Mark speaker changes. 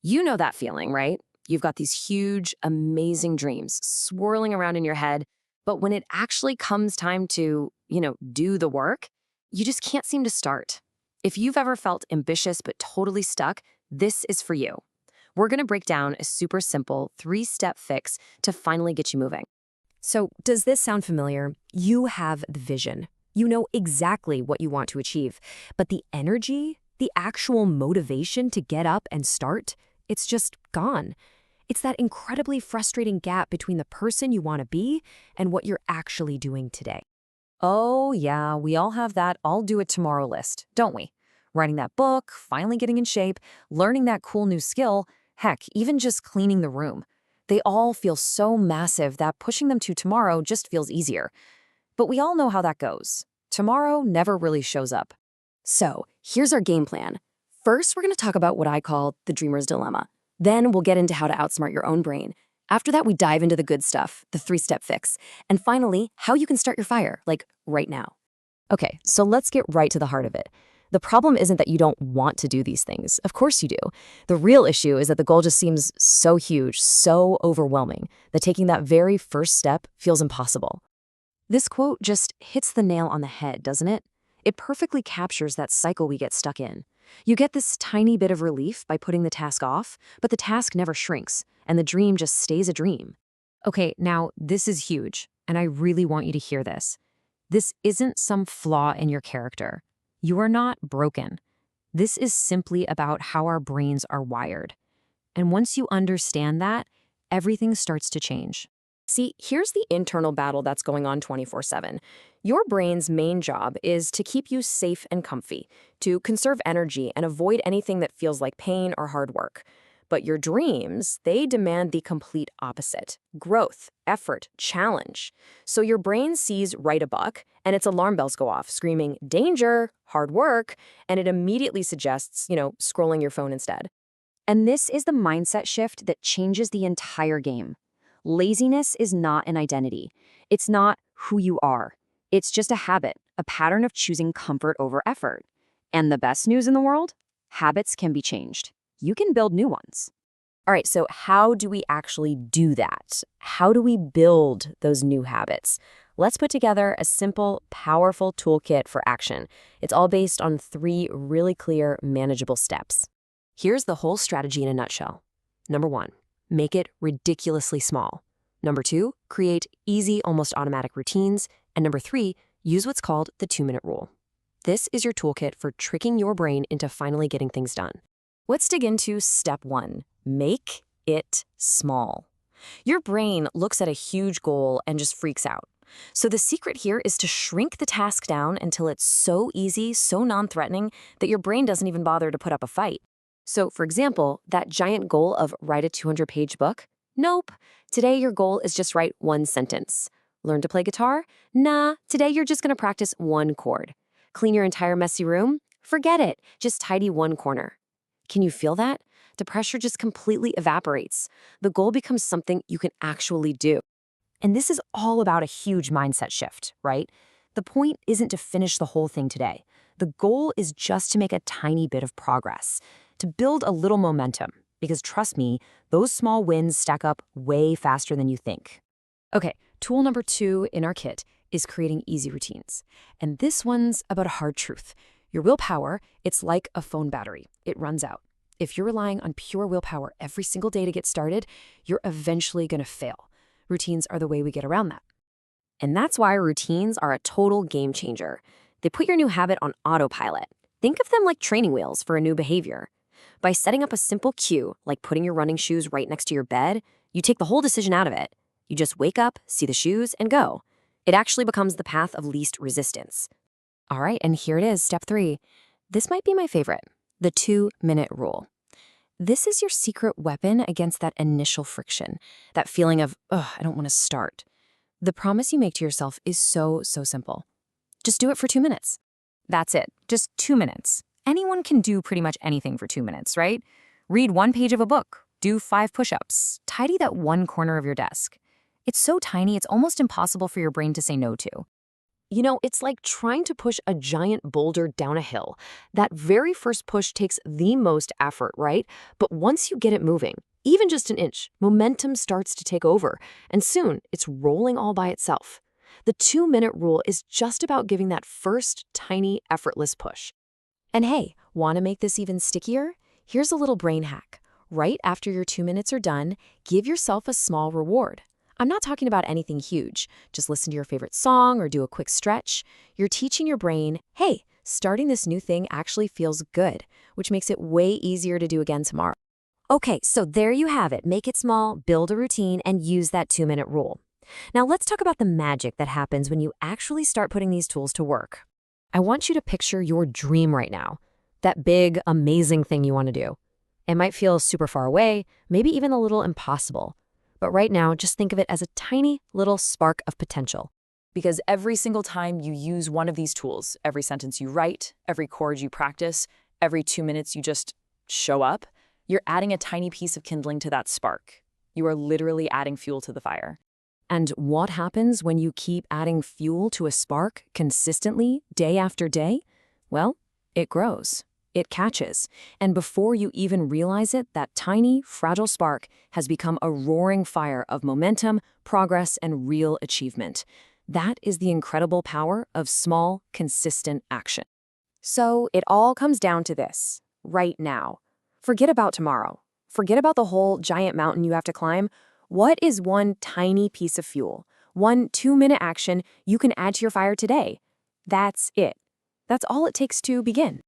Speaker 1: You know that feeling, right? You've got these huge, amazing dreams swirling around in your head, but when it actually comes time to, do the work, you just can't seem to start. If you've ever felt ambitious but totally stuck, this is for you. We're going to break down a super simple 3-step fix to finally get you moving.
Speaker 2: So, does this sound familiar? You have the vision. You know exactly what you want to achieve. But the energy, the actual motivation to get up and start, it's just gone. It's that incredibly frustrating gap between the person you want to be and what you're actually doing today.
Speaker 1: Oh, yeah, we all have that I'll do it tomorrow list, don't we? Writing that book, finally getting in shape, learning that cool new skill, heck, even just cleaning the room. They all feel so massive that pushing them to tomorrow just feels easier. But we all know how that goes. Tomorrow never really shows up. So, here's our game plan. First, we're going to talk about what I call the dreamer's dilemma. Then we'll get into how to outsmart your own brain. After that, we dive into the good stuff, the 3-step fix. And finally, how you can start your fire, like right now. Okay, so let's get right to the heart of it. The problem isn't that you don't want to do these things. Of course you do. The real issue is that the goal just seems so huge, so overwhelming, that taking that very first step feels impossible. This quote just hits the nail on the head, doesn't it? It perfectly captures that cycle we get stuck in. You get this tiny bit of relief by putting the task off, but the task never shrinks, and the dream just stays a dream. Okay, now this is huge, and I really want you to hear this. This isn't some flaw in your character. You are not broken. This is simply about how our brains are wired. And once you understand that, everything starts to change. See, here's the internal battle that's going on 24/7. Your brain's main job is to keep you safe and comfy, to conserve energy and avoid anything that feels like pain or hard work. But your dreams, they demand the complete opposite: growth, effort, challenge. So your brain sees write a buck, and its alarm bells go off, screaming, danger, hard work, and it immediately suggests, scrolling your phone instead. And this is the mindset shift that changes the entire game. Laziness is not an identity. It's not who you are. It's just a habit, a pattern of choosing comfort over effort. And the best news in the world? Habits can be changed. You can build new ones. All right, so how do we actually do that? How do we build those new habits? Let's put together a simple, powerful toolkit for action. It's all based on 3 really clear, manageable steps. Here's the whole strategy in a nutshell. Number 1, make it ridiculously small. Number 2, create easy, almost automatic routines. And number 3, use what's called the 2-minute rule. This is your toolkit for tricking your brain into finally getting things done. Let's dig into step 1, make it small. Your brain looks at a huge goal and just freaks out. So the secret here is to shrink the task down until it's so easy, so non-threatening, that your brain doesn't even bother to put up a fight. So, for example, that giant goal of write a 200-page book? Nope. Today your goal is just write 1 sentence. Learn to play guitar? Nah, today you're just going to practice 1 chord. Clean your entire messy room? Forget it. Just tidy 1 corner. Can you feel that? The pressure just completely evaporates. The goal becomes something you can actually do. And this is all about a huge mindset shift, right? The point isn't to finish the whole thing today. The goal is just to make a tiny bit of progress, to build a little momentum, because trust me, those small wins stack up way faster than you think. Okay, tool number 2 in our kit is creating easy routines. And this one's about a hard truth. Your willpower, it's like a phone battery. It runs out. If you're relying on pure willpower every single day to get started, you're eventually going to fail. Routines are the way we get around that. And that's why routines are a total game changer. They put your new habit on autopilot. Think of them like training wheels for a new behavior. By setting up a simple cue, like putting your running shoes right next to your bed, you take the whole decision out of it. You just wake up, see the shoes, and go. It actually becomes the path of least resistance. All right, and here it is, step 3. This might be my favorite, the 2-minute rule. This is your secret weapon against that initial friction, that feeling of, I don't want to start. The promise you make to yourself is so simple. Just do it for 2 minutes. That's it, just 2 minutes. Anyone can do pretty much anything for 2 minutes, right? Read 1 page of a book, do 5 push-ups, tidy that 1 corner of your desk. It's so tiny, it's almost impossible for your brain to say no to.
Speaker 2: It's like trying to push a giant boulder down a hill. That very first push takes the most effort, right? But once you get it moving, even just an inch, momentum starts to take over, and soon it's rolling all by itself. The 2-minute rule is just about giving that first tiny, effortless push. And hey, want to make this even stickier? Here's a little brain hack. Right after your 2 minutes are done, give yourself a small reward. I'm not talking about anything huge. Just listen to your favorite song or do a quick stretch. You're teaching your brain, hey, starting this new thing actually feels good, which makes it way easier to do again tomorrow. Okay, so there you have it. Make it small, build a routine, and use that 2-minute rule. Now let's talk about the magic that happens when you actually start putting these tools to work. I want you to picture your dream right now. That big, amazing thing you want to do. It might feel super far away, maybe even a little impossible. But right now, just think of it as a tiny little spark of potential.
Speaker 1: Because every single time you use one of these tools, every sentence you write, every chord you practice, every 2 minutes you just show up, you're adding a tiny piece of kindling to that spark. You are literally adding fuel to the fire. And what happens when you keep adding fuel to a spark consistently, day after day? Well, it grows. It catches. And before you even realize it, that tiny, fragile spark has become a roaring fire of momentum, progress, and real achievement. That is the incredible power of small, consistent action. So it all comes down to this, right now. Forget about tomorrow. Forget about the whole giant mountain you have to climb. What is one tiny piece of fuel, one 2-minute action you can add to your fire today? That's it. That's all it takes to begin.